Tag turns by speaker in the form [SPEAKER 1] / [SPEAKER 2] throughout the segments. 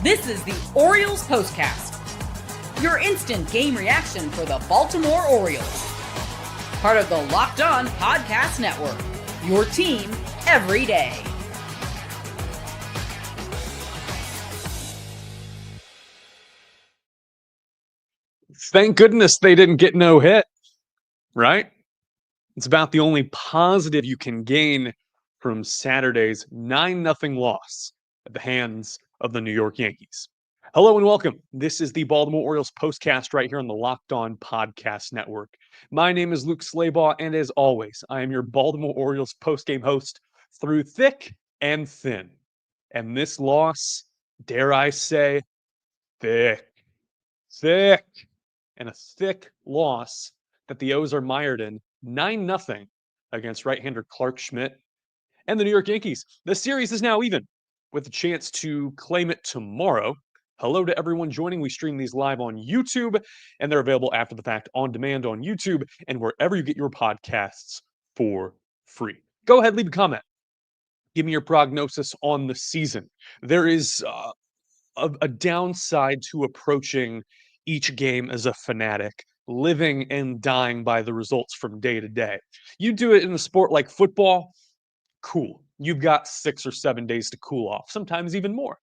[SPEAKER 1] This is the Orioles POSTCAST, your instant game reaction for the Baltimore Orioles. Part of the Locked On Podcast Network, your team every day.
[SPEAKER 2] Thank goodness they didn't get no hit, right? It's about the only positive you can gain from Saturday's 9-0 loss at the hands of the New York Yankees. Hello and welcome. This is the Baltimore Orioles postcast right here on the Locked On Podcast Network. My name is Luke Slaybaugh, and as always, I am your Baltimore Orioles postgame host through thick and thin. And this loss, dare I say, thick. And a thick loss that the O's are mired in, 9-0 against right-hander Clarke Schmidt and the New York Yankees. The series is now even, with a chance to claim it tomorrow. Hello to everyone joining. We stream these live on YouTube, and they're available after the fact on demand on YouTube and wherever you get your podcasts for free. Go ahead, leave a comment. Give me your prognosis on the season. There is a downside to approaching each game as a fanatic, living and dying by the results from day to day. You do it in a sport like football, cool. You've got 6 or 7 days to cool off, sometimes even more.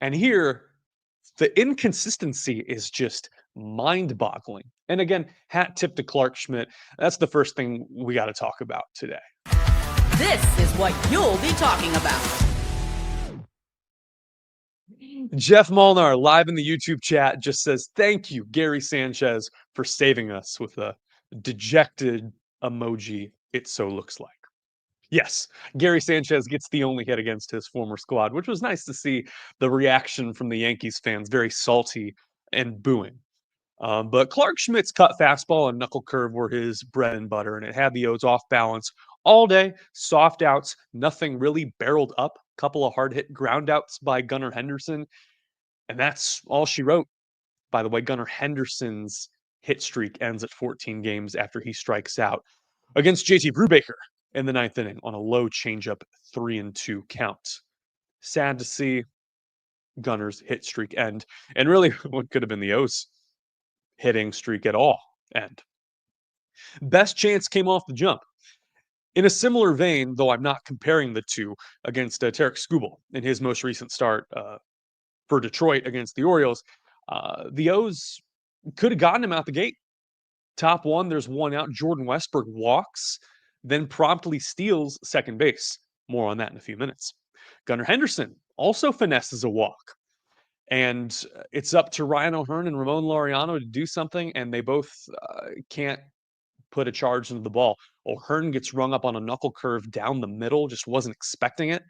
[SPEAKER 2] And here, the inconsistency is just mind-boggling. And again, hat tip to Clarke Schmidt. That's the first thing we got to talk about today.
[SPEAKER 1] This is what you'll be talking about.
[SPEAKER 2] Jeff Molnar, live in the YouTube chat, just says, thank you, Gary Sanchez, for saving us, with a dejected emoji, it so looks like. Yes, Gary Sanchez gets the only hit against his former squad, which was nice to see the reaction from the Yankees fans, very salty and booing. But Clarke Schmidt's cut fastball and knuckle curve were his bread and butter, and it had the O's off balance all day. Soft outs, nothing really barreled up. Couple of hard hit ground outs by Gunnar Henderson, and that's all she wrote. By the way, Gunnar Henderson's hit streak ends at 14 games after he strikes out against JT Brubaker in the 9th inning on a low changeup 3-2 count. Sad to see Gunnar's hit streak end, and really what could have been the O's hitting streak at all end. Best chance came off the jump. In a similar vein, though I'm not comparing the two, against Tarik Skubal in his most recent start for Detroit against the Orioles, the O's could have gotten him out the gate. Top one, there's one out. Jordan Westburg walks, then promptly steals second base. More on that in a few minutes. Gunnar Henderson also finesses a walk. And it's up to Ryan O'Hearn and Ramon Laureano to do something, and they both can't put a charge into the ball. O'Hearn gets rung up on a knuckle curve down the middle, just wasn't expecting it,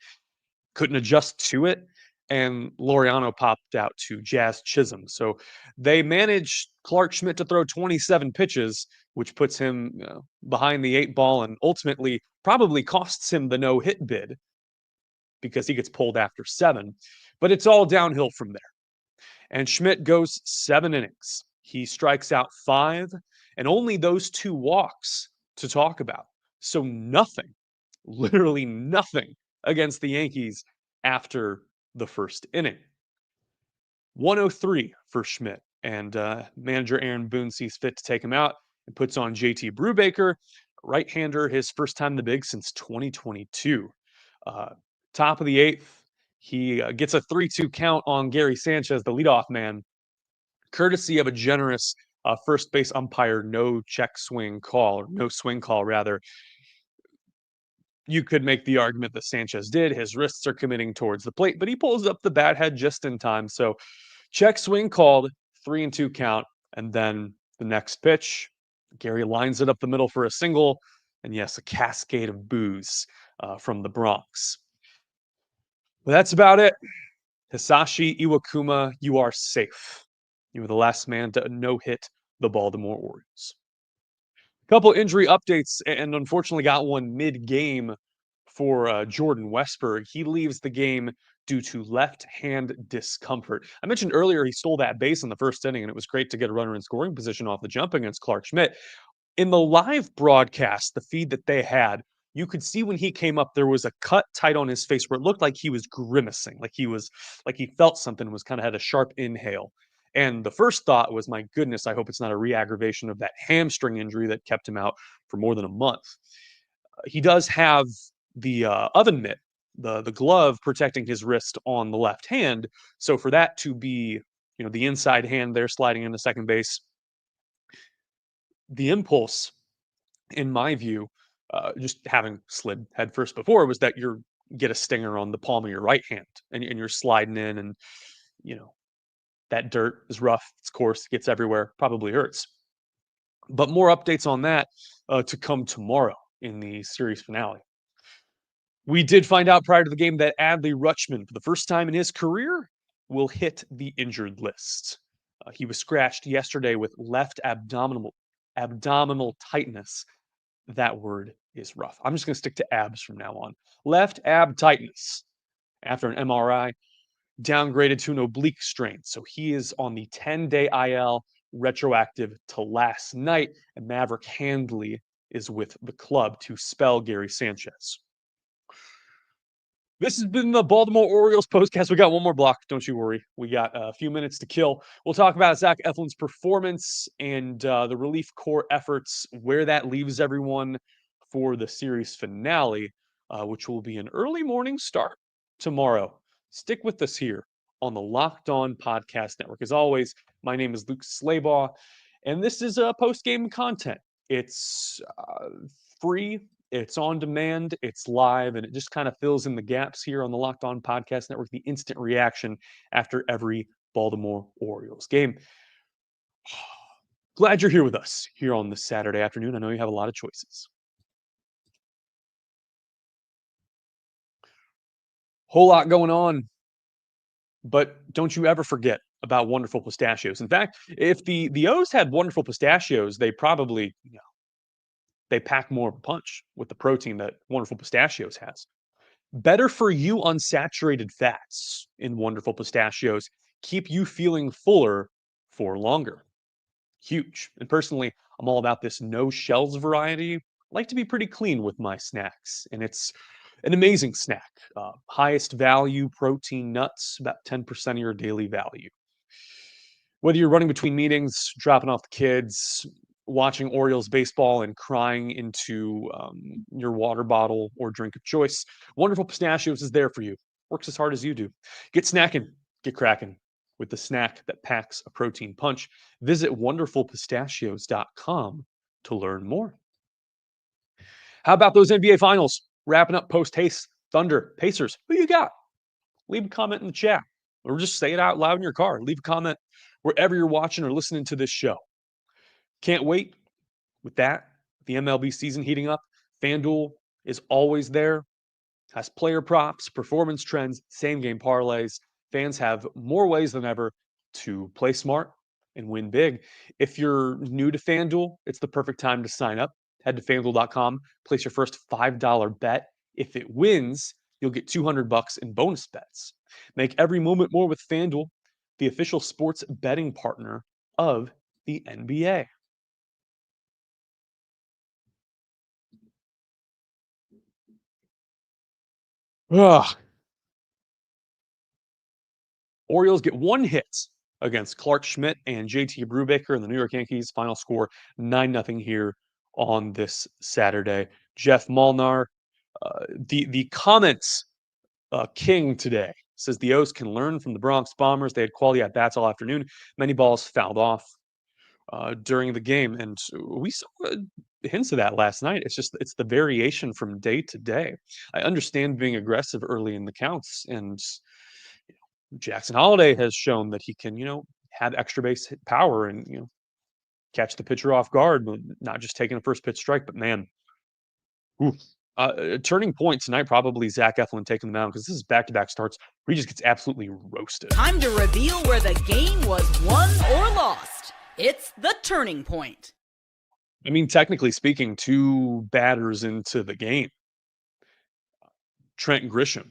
[SPEAKER 2] couldn't adjust to it, and Laureano popped out to Jazz Chisholm. So they managed Clarke Schmidt to throw 27 pitches, which puts him behind the 8 ball and ultimately probably costs him the no-hit bid because he gets pulled after 7. But it's all downhill from there. And Schmidt goes 7 innings. He strikes out 5, and only those 2 walks to talk about. So nothing, literally nothing against the Yankees after the first inning. 103 for Schmidt, and manager Aaron Boone sees fit to take him out and puts on JT Brubaker, right-hander, his first time in the big since 2022. Top of the 8th, he gets a 3-2 count on Gary Sanchez, the leadoff man, courtesy of a generous first base umpire no swing call. You could make the argument that Sanchez did. His wrists are committing towards the plate, but he pulls up the bat head just in time. So check swing called, 3-2 count, and then the next pitch, Gary lines it up the middle for a single, and yes, a cascade of boos from the Bronx. But that's about it. Hisashi Iwakuma, you are safe. You were the last man to no-hit the Baltimore Orioles. A couple injury updates, and unfortunately got one mid-game for Jordan Westburg. He leaves the game due to left hand discomfort. I mentioned earlier he stole that base in the first inning, and it was great to get a runner in scoring position off the jump against Clarke Schmidt. In the live broadcast, the feed that they had, you could see when he came up, there was a cut tight on his face where it looked like he was grimacing, like he felt something, was kind of had a sharp inhale. And the first thought was, my goodness, I hope it's not a re-aggravation of that hamstring injury that kept him out for more than a month. He does have the oven mitt, the glove protecting his wrist on the left hand. So for that to be, the inside hand there sliding into second base, the impulse, in my view, just having slid headfirst before, was that you get a stinger on the palm of your right hand, and you're sliding in, and you know that dirt is rough, it's coarse, gets everywhere, probably hurts. But more updates on that to come tomorrow in the series finale. We did find out prior to the game that Adley Rutschman, for the first time in his career, will hit the injured list. He was scratched yesterday with left abdominal tightness. That word is rough. I'm just going to stick to abs from now on. Left ab tightness after an MRI, downgraded to an oblique strain. So he is on the 10-day IL, retroactive to last night, and Maverick Handley is with the club to spell Gary Sanchez. This has been the Baltimore Orioles postcast. We got one more block. Don't you worry. We got a few minutes to kill. We'll talk about Zach Eflin's performance and the relief corps efforts, where that leaves everyone for the series finale, which will be an early morning start tomorrow. Stick with us here on the Locked On Podcast Network. As always, my name is Luke Slaybaugh, and this is post-game content. It's free. It's on demand, it's live, and it just kind of fills in the gaps here on the Locked On Podcast Network, the instant reaction after every Baltimore Orioles game. Glad you're here with us here on this Saturday afternoon. I know you have a lot of choices. Whole lot going on, but don't you ever forget about wonderful pistachios. In fact, if the O's had wonderful pistachios, they probably, they pack more of a punch with the protein that wonderful pistachios has. Better for you unsaturated fats in wonderful pistachios keep you feeling fuller for longer. Huge. And personally, I'm all about this no shells variety. I like to be pretty clean with my snacks, and it's an amazing snack. Highest value protein nuts, about 10% of your daily value. Whether you're running between meetings, dropping off the kids, watching Orioles baseball and crying into your water bottle or drink of choice, Wonderful Pistachios is there for you. Works as hard as you do. Get snackin', get crackin' with the snack that packs a protein punch. Visit wonderfulpistachios.com to learn more. How about those NBA Finals? Wrapping up post-haste. Thunder, Pacers. Who you got? Leave a comment in the chat, or just say it out loud in your car. Leave a comment wherever you're watching or listening to this show. Can't wait with that. The MLB season heating up. FanDuel is always there. Has player props, performance trends, same game parlays. Fans have more ways than ever to play smart and win big. If you're new to FanDuel, it's the perfect time to sign up. Head to FanDuel.com, place your first $5 bet. If it wins, you'll get $200 in bonus bets. Make every moment more with FanDuel, the official sports betting partner of the NBA. Ugh. Orioles get one hit against Clarke Schmidt and JT Brubaker and the New York Yankees. Final score 9-0 here on this Saturday. Jeff Molnar, the comments king today, says the O's can learn from the Bronx Bombers. They had quality at bats all afternoon. Many balls fouled off during the game, and we saw hints of that last night. It's the variation from day to day. I understand being aggressive early in the counts, and Jackson Holliday has shown that he can, have extra base hit power and, catch the pitcher off guard, not just taking a first pitch strike, but man, turning point tonight, probably Zach Eflin taking the mound, because this is back-to-back starts where he just gets absolutely roasted.
[SPEAKER 1] Time to reveal where the game was won or lost. It's the turning point.
[SPEAKER 2] I mean, technically speaking, two batters into the game. Trent Grisham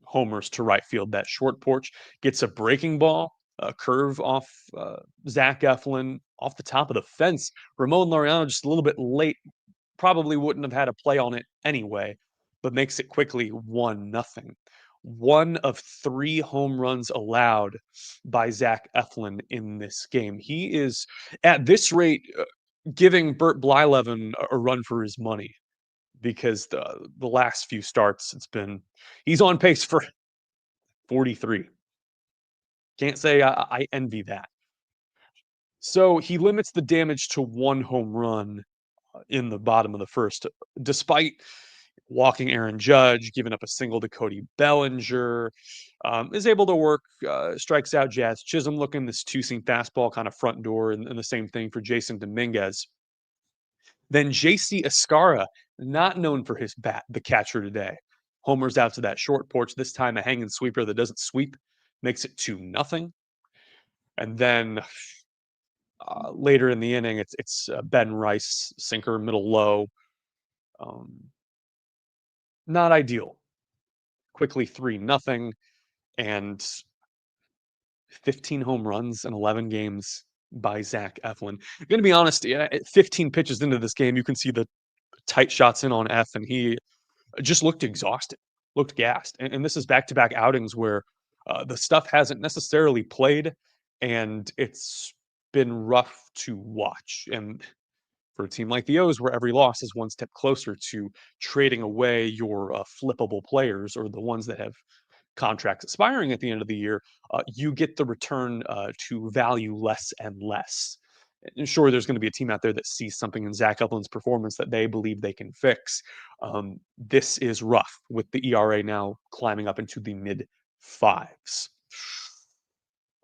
[SPEAKER 2] homers to right field. That short porch gets a breaking ball, a curve off Zach Eflin off the top of the fence. Ramon Laureano just a little bit late probably wouldn't have had a play on it anyway, but makes it quickly 1-0. One of 3 home runs allowed by Zach Eflin in this game. He is, at this rate, giving Bert Blyleven a run for his money because the last few starts, he's on pace for 43. Can't say I envy that. So he limits the damage to 1 home run in the bottom of the first, despite walking Aaron Judge, giving up a single to Cody Bellinger, is able to work, strikes out Jazz Chisholm looking this two-seam fastball kind of front door, and the same thing for Jason Dominguez. Then JC Escarra, not known for his bat, the catcher today, homers out to that short porch, this time a hanging sweeper that doesn't sweep, makes it 2-0. And then later in the inning, it's Ben Rice, sinker, middle low. Not ideal. Quickly 3-0, and 15 home runs in 11 games by Zach Eflin. I'm going to be honest, 15 pitches into this game, you can see the tight shots in on F, and he just looked exhausted, looked gassed. And this is back-to-back outings where the stuff hasn't necessarily played, and it's been rough to watch. And for a team like the O's, where every loss is one step closer to trading away your flippable players or the ones that have contracts expiring at the end of the year, you get the return to value less and less. And sure, there's going to be a team out there that sees something in Zach Eflin's performance that they believe they can fix. This is rough with the ERA now climbing up into the mid fives.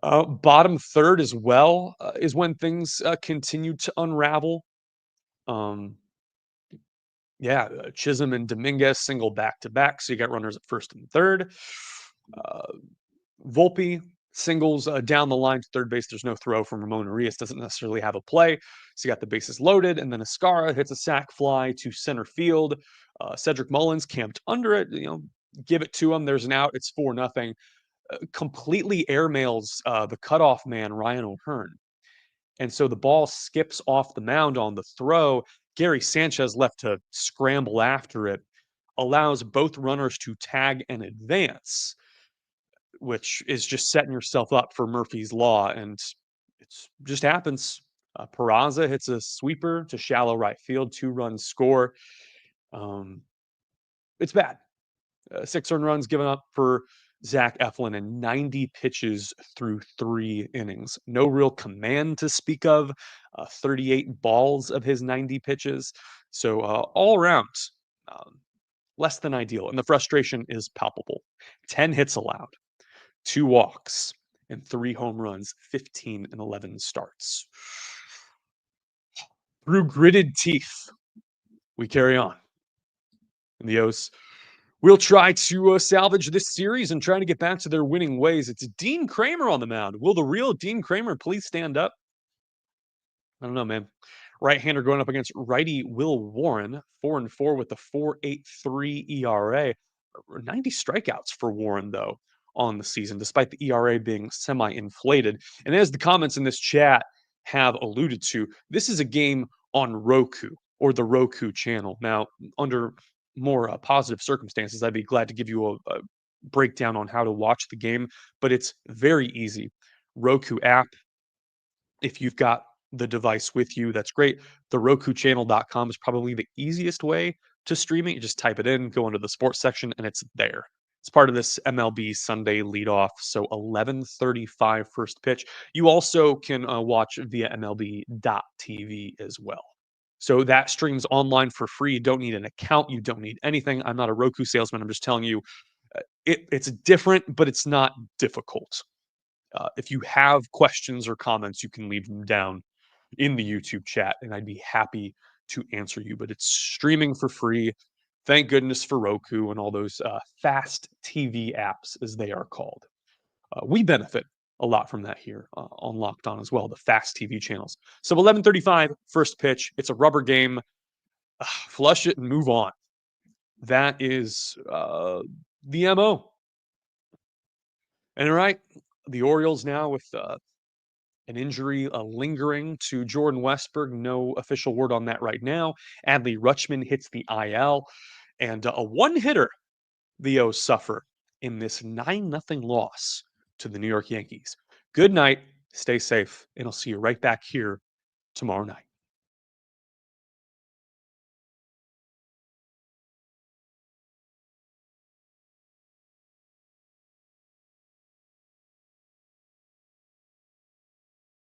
[SPEAKER 2] Bottom third as well is when things continue to unravel. Chisholm and Dominguez single back to back, so you got runners at first and third. Volpe singles down the line to third base. There's no throw from Ramon Urias, doesn't necessarily have a play, so you got the bases loaded, and then Escarra hits a sac fly to center field. Cedric Mullins camped under it, give it to him. There's an out. It's 4-0. Completely airmails the cutoff man, Ryan O'Hearn. And so the ball skips off the mound on the throw. Gary Sanchez left to scramble after it, allows both runners to tag and advance, which is just setting yourself up for Murphy's Law. And it just happens. Peraza hits a sweeper to shallow right field, 2-run score. It's bad. 6 earned runs given up for Zach Eflin and 90 pitches through 3 innings. No real command to speak of. 38 balls of his 90 pitches. So all around, less than ideal. And the frustration is palpable. 10 hits allowed, 2 walks, and 3 home runs, 15 and 11 starts. Through gritted teeth, we carry on. And the O's will try to salvage this series and try to get back to their winning ways. It's Dean Kramer on the mound. Will the real Dean Kramer please stand up? I don't know, man. Right-hander going up against righty Will Warren, 4-4 with the 4.83 ERA. 90 strikeouts for Warren, though, on the season, despite the ERA being semi-inflated. And as the comments in this chat have alluded to, this is a game on Roku or the Roku channel. Now, under more positive circumstances, I'd be glad to give you a breakdown on how to watch the game, but it's very easy. Roku app, if you've got the device with you, that's great. The RokuChannel.com is probably the easiest way to stream it. You just type it in, go into the sports section, and it's there. It's part of this MLB Sunday leadoff. So 11:35 first pitch. You also can watch via MLB.tv as well. So that streams online for free. You don't need an account. You don't need anything. I'm not a Roku salesman. I'm just telling you it's different, but it's not difficult. If you have questions or comments, you can leave them down in the YouTube chat, and I'd be happy to answer you. But it's streaming for free. Thank goodness for Roku and all those fast TV apps, as they are called. We benefit a lot from that here on Locked On as well, the fast TV channels. So 11:35 first pitch. It's a rubber game. Flush it and move on. That is the MO. And all right, the Orioles now with an injury lingering to Jordan Westberg. No official word on that right now. Adley Rutschman hits the IL. And a one-hitter the O's suffer in this 9-0 loss to the New York Yankees. Good night, stay safe, and I'll see you right back here tomorrow night.